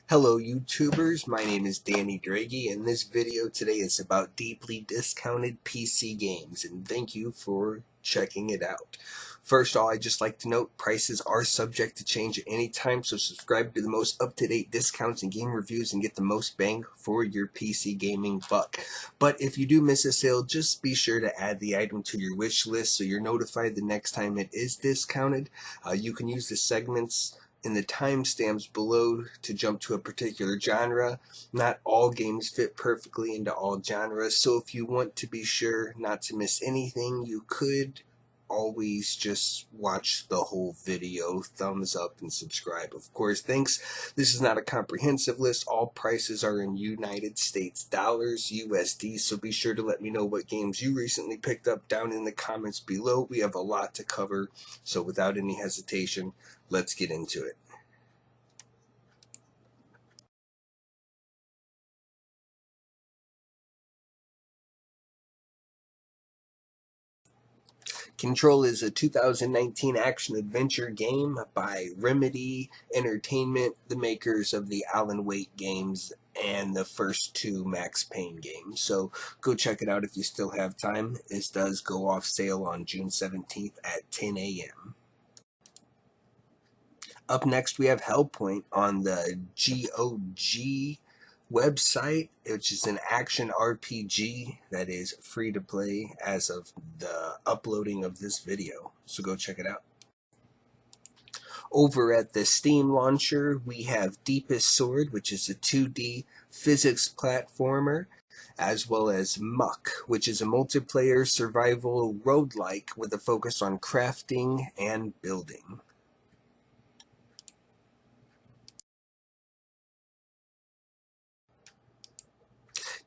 Hello YouTubers, my name is Danny Draghi and this video today is about deeply discounted PC games and thank you for checking it out. First of all, I'd just like to note prices are subject to change at any time, so subscribe to the most up-to-date discounts and game reviews and get the most bang for your PC gaming buck. But if you do miss a sale, just be sure to add the item to your wish list so you're notified the next time it is discounted. You can use the segments in the timestamps below to jump to a particular genre. Not all games fit perfectly into all genres, so if you want to be sure not to miss anything, you could always just watch the whole video, thumbs up and subscribe. Of course, thanks. This is not a comprehensive list. All prices are in United States dollars, USD, so be sure to let me know what games you recently picked up down in the comments below. We have a lot to cover, so without any hesitation, let's get into it. Control is a 2019 action-adventure game by Remedy Entertainment, the makers of the Alan Wake games and the first two Max Payne games. So go check it out if you still have time. This does go off sale on June 17th at 10 a.m. Up next, we have Hellpoint on the GOG website, which is an action RPG that is free to play as of the uploading of this video. So go check it out. Over at the Steam launcher, we have Deepest Sword, which is a 2D physics platformer, as well as Muck, which is a multiplayer survival roguelike with a focus on crafting and building.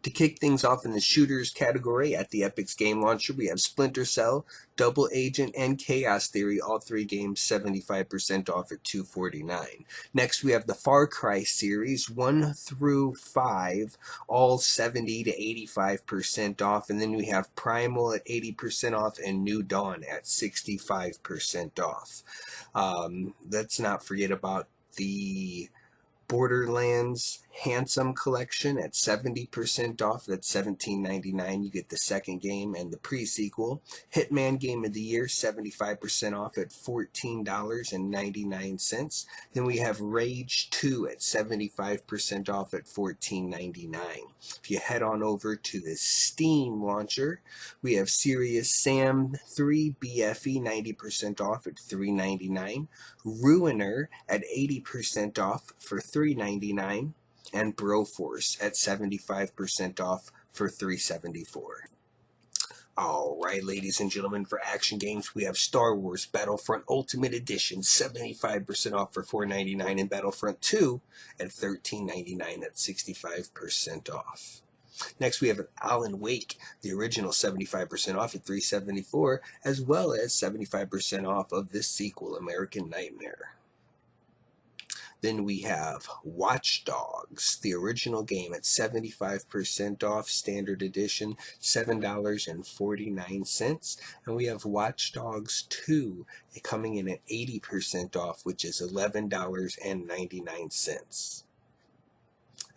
To kick things off in the shooters category at the Epic's game launcher, we have Splinter Cell, Double Agent, and Chaos Theory, all three games 75% off at $249. Next, we have the Far Cry series 1 through 5, all 70 to 85% off, and then we have Primal at 80% off and New Dawn at 65% off. Let's not forget about the Borderlands Handsome Collection at 70% off. That's $17.99. You get the second game and the pre-sequel. Hitman Game of the Year, 75% off at $14.99. Then we have Rage 2 at 75% off at $14.99. If you head on over to the Steam launcher, we have Serious Sam 3 BFE 90% off at $3.99. Ruiner at 80% off for $3.99, and Broforce at 75% off for $3.74. Alright, ladies and gentlemen, for action games, we have Star Wars Battlefront Ultimate Edition, 75% off for $4.99, and Battlefront 2 at $13.99 at 65% off. Next, we have Alan Wake, the original 75% off at $3.74, as well as 75% off of this sequel, American Nightmare. Then we have Watch Dogs, the original game at 75% off, standard edition, $7.49. And we have Watch Dogs 2 coming in at 80% off, which is $11.99.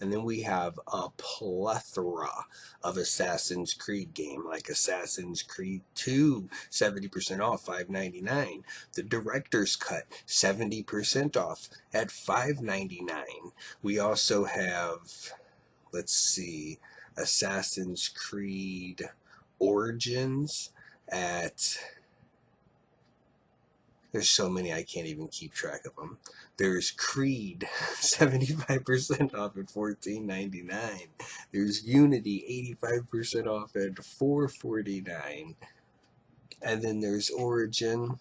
And then we have a plethora of Assassin's Creed game, like Assassin's Creed 2, 70% off, $5.99. The Director's Cut, 70% off at $5.99. We also have, let's see, Assassin's Creed Origins at... There's so many I can't even keep track of them. There's Creed, 75% off at $14.99. There's Unity, 85% off at $4.49. And then there's Origin.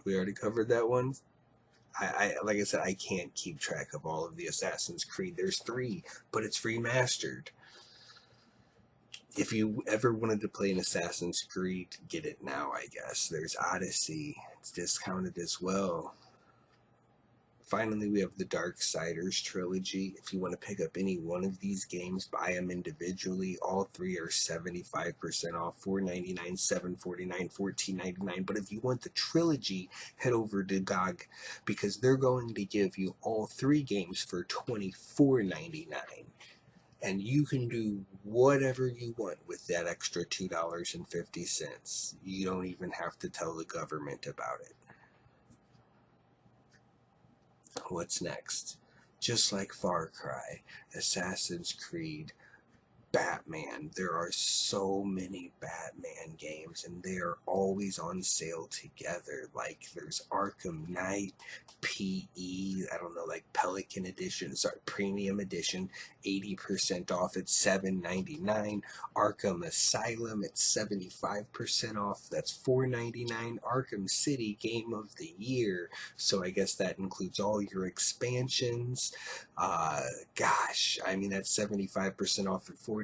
We already covered that one. Like I said, I can't keep track of all of the Assassin's Creed. There's 3, but it's remastered. If you ever wanted to play an Assassin's Creed, get it now, I guess. There's Odyssey. It's discounted as well. Finally, we have the Darksiders trilogy. If you want to pick up any one of these games, buy them individually. All three are 75% off, $4.99, $7.49, $14.99. But if you want the trilogy, head over to GOG because they're going to give you all three games for $24.99. And you can do whatever you want with that extra $2.50. You don't even have to tell the government about it. What's next? Just like Far Cry, Assassin's Creed, Batman. There are so many Batman games and they are always on sale together. Like there's Arkham Knight, PE, I don't know, like Pelican Edition, sorry, Premium Edition, 80% off at $7.99. Arkham Asylum at 75% off, that's $4.99. Arkham City Game of the Year, so I guess that includes all your expansions. Gosh, I mean that's 75% off at $4.99.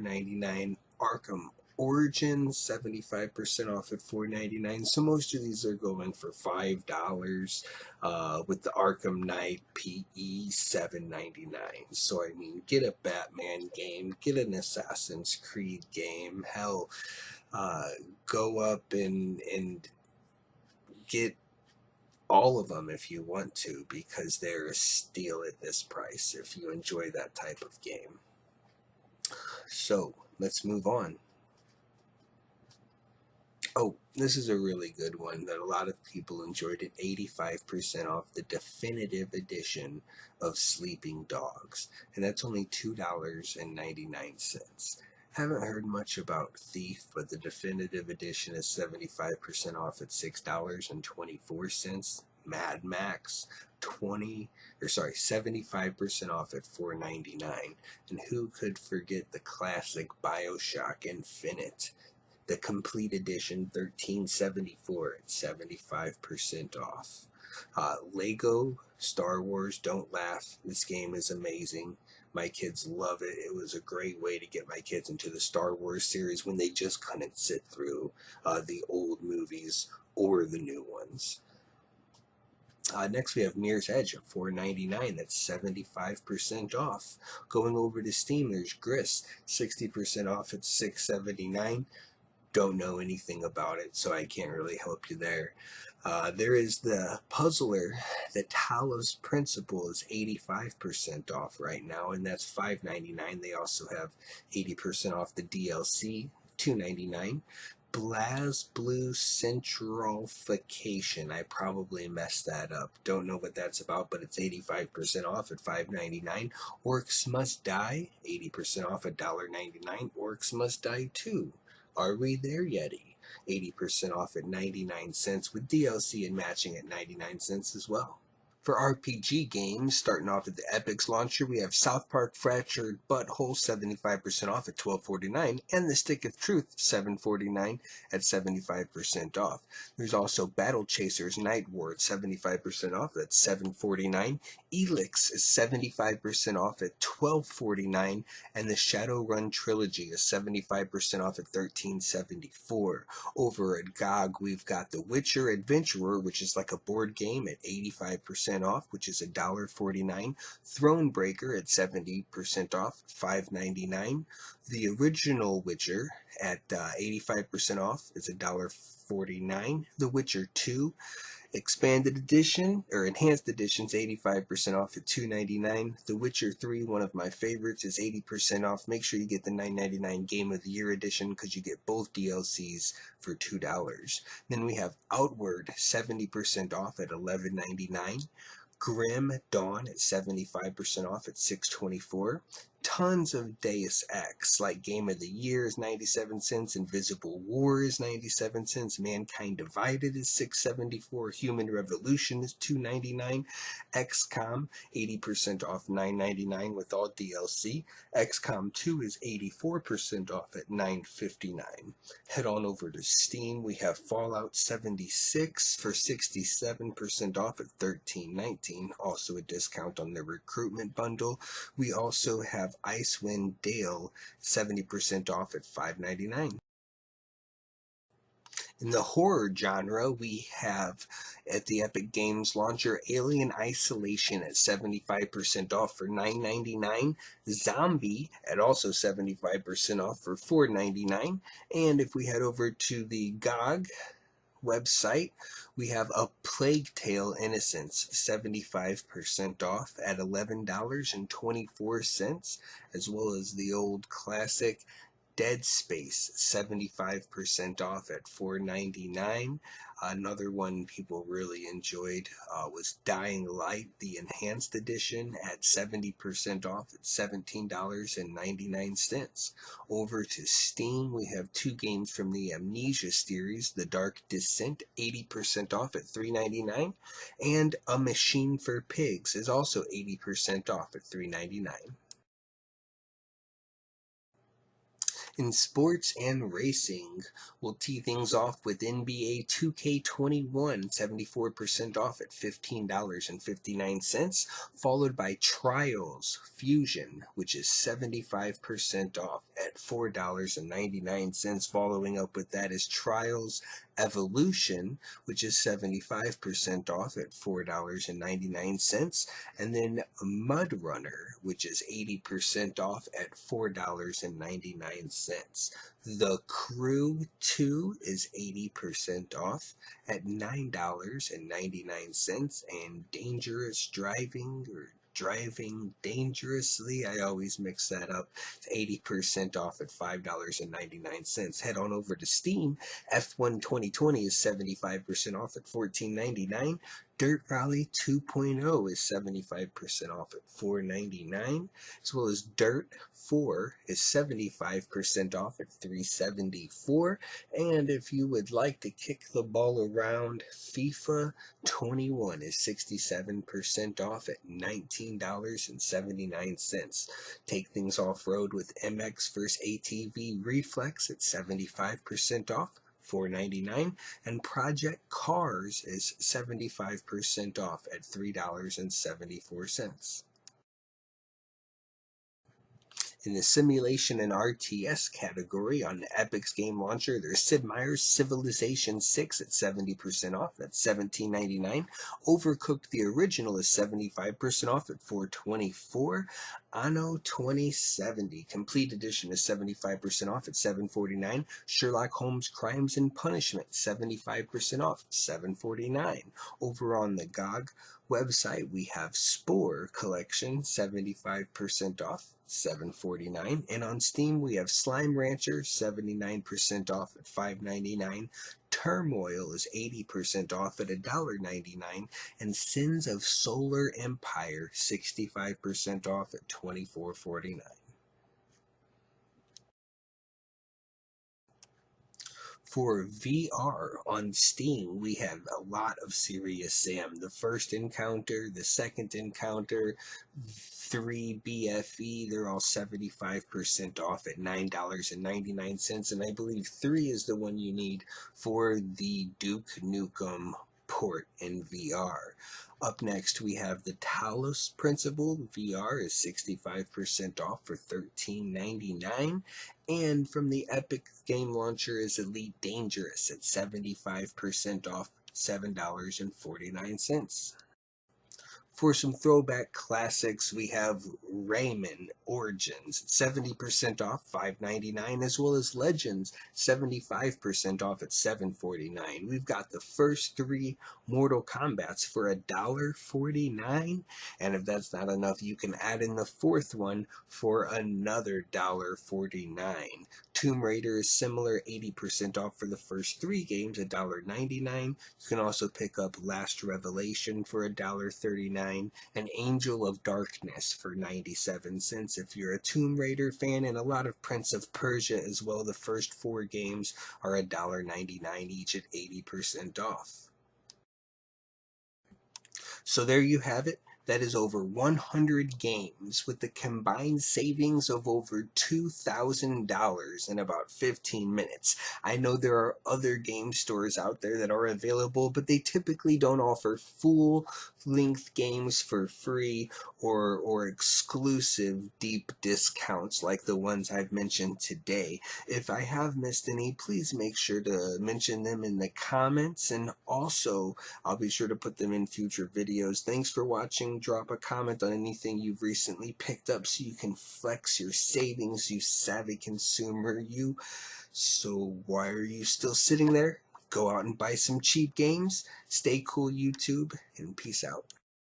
Arkham Origins 75% off at $4.99. So most of these are going for $5. With the Arkham Knight PE $7.99. So I mean, get a Batman game, get an Assassin's Creed game. Hell, go up and get all of them if you want to, because they're a steal at this price if you enjoy that type of game. So let's move on. Oh, this is a really good one that a lot of people enjoyed it. 85% off the definitive edition of Sleeping Dogs, and that's only $2.99. Haven't heard much about Thief, but the definitive edition is 75% off at $6.24. Mad Max 75% off at $4.99. And who could forget the classic BioShock Infinite? The complete edition, $13.74 at 75% off. Lego Star Wars Don't Laugh. This game is amazing. My kids love it. It was a great way to get my kids into the Star Wars series when they just couldn't sit through the old movies or the new ones. Next we have Mirror's Edge at $4.99. That's 75% off. Going over to Steam, there's Gris, 60% off at $6.79. Don't know anything about it, so I can't really help you there. There is the Puzzler. The Talos Principle is 85% off right now, and that's $5.99. They also have 80% off the DLC, $2.99. BlazBlue Centralification. I probably messed that up. Don't know what that's about, but it's 85% off at $5.99. Orcs Must Die, 80% off at $1.99. Orcs Must Die 2. Are We There Yeti? 80% off at 99 cents with DLC and matching at 99 cents as well. For RPG games, starting off at the Epic's launcher, we have South Park Fractured Butthole 75% off at $12.49, and The Stick of Truth $7.49 at 75% off. There's also Battle Chasers Night Ward 75% off, that's $7.49. Elix is 75% off at $12.49, and the Shadowrun Trilogy is 75% off at $13.74. Over at GOG, we've got The Witcher Adventurer, which is like a board game, at 85% off, which is $1.49. Thronebreaker at 70% off, $5.99. The original Witcher at 85% off is $1.49. The Witcher 2 Expanded Edition, or Enhanced Edition, is 85% off at $2.99. The Witcher 3, one of my favorites, is 80% off. Make sure you get the $9.99 Game of the Year Edition because you get both DLCs for $2. Then we have Outward, 70% off at $11.99. Grim Dawn at 75% off at $6.24. Tons of Deus Ex, like Game of the Year is 97 cents, Invisible War is 97 cents, Mankind Divided is $6.74, Human Revolution is $2.99, XCOM 80% off $9.99 with all DLC. XCOM 2 is 84% off at $9.59. Head on over to Steam. We have Fallout 76 for 67% off at $13.19, also a discount on the recruitment bundle. We also have Icewind Dale 70% off at $5.99. In the horror genre, we have at the Epic Games launcher Alien Isolation at 75% off for $9.99, Zombie at also 75% off for $4.99, and if we head over to the GOG website, we have A Plague Tale Innocence 75% off at $11.24, as well as the old classic Dead Space 75% off at $4.99. Another one people really enjoyed was Dying Light, the Enhanced Edition, at 70% off at $17.99. Over to Steam, we have two games from the Amnesia series, The Dark Descent, 80% off at $3.99, and A Machine for Pigs is also 80% off at $3.99. In sports and racing, we'll tee things off with NBA 2K21, 74% off at $15.59, followed by Trials Fusion, which is 75% off at $4.99. Following up with that is Trials Evolution, which is 75% off at $4.99, and then Mud Runner, which is 80% off at $4.99. The Crew 2 is 80% off at $9.99, and Dangerous Driving or Driving Dangerously, I always mix that up, it's 80% off at $5.99. Head on over to Steam. F1 2020 is 75% off at $14.99. Dirt Rally 2.0 is 75% off at $4.99, as well as Dirt 4 is 75% off at $3.74. And if you would like to kick the ball around, FIFA 21 is 67% off at $19.79. Take things off-road with MX vs. ATV Reflex at 75% off, $4.99, and Project Cars is 75% off at $3.74. In the simulation and RTS category on the Epic's Game Launcher, there's Sid Meier's Civilization 6 at 70% off. That's $17.99. Overcooked the original is 75% off at $4.24. Anno 2070 Complete Edition is 75% off at $7.49. Sherlock Holmes Crimes and Punishment 75% off, $7.49. Over on the GOG website, we have Spore Collection 75% off, $7.49, and on Steam we have Slime Rancher 79% off at $5.99. Turmoil is 80% off at $1.99, and Sins of Solar Empire 65% off at $24.49. For VR on Steam, we have a lot of Serious Sam. The first encounter, the second encounter, 3 BFE, they're all 75% off at $9.99. And I believe 3 is the one you need for the Duke Nukem port in VR. Up next, we have the Talos Principle. VR is 65% off for $13.99. And from the Epic Game Launcher is Elite Dangerous at 75% off, $7.49. For some throwback classics, we have Rayman Origins, 70% off, $5.99, as well as Legends, 75% off at $7.49. We've got the first 3 Mortal Kombats for $1.49, and if that's not enough, you can add in the 4th one for another $1.49. Tomb Raider is similar, 80% off for the first 3 games, $1.99. You can also pick up Last Revelation for $1.39. and Angel of Darkness for 97 cents if you're a Tomb Raider fan, and a lot of Prince of Persia as well. The first 4 games are $1.99 each at 80% off. So there you have it. That is over 100 games with a combined savings of over $2,000 in about 15 minutes. I know there are other game stores out there that are available, but they typically don't offer full-length games for free or exclusive deep discounts like the ones I've mentioned today. If I have missed any, please make sure to mention them in the comments, and also I'll be sure to put them in future videos. Thanks for watching. Drop a comment on anything you've recently picked up so you can flex your savings, you savvy consumer, you. So why are you still sitting there? Go out and buy some cheap games. Stay cool, YouTube, and peace out.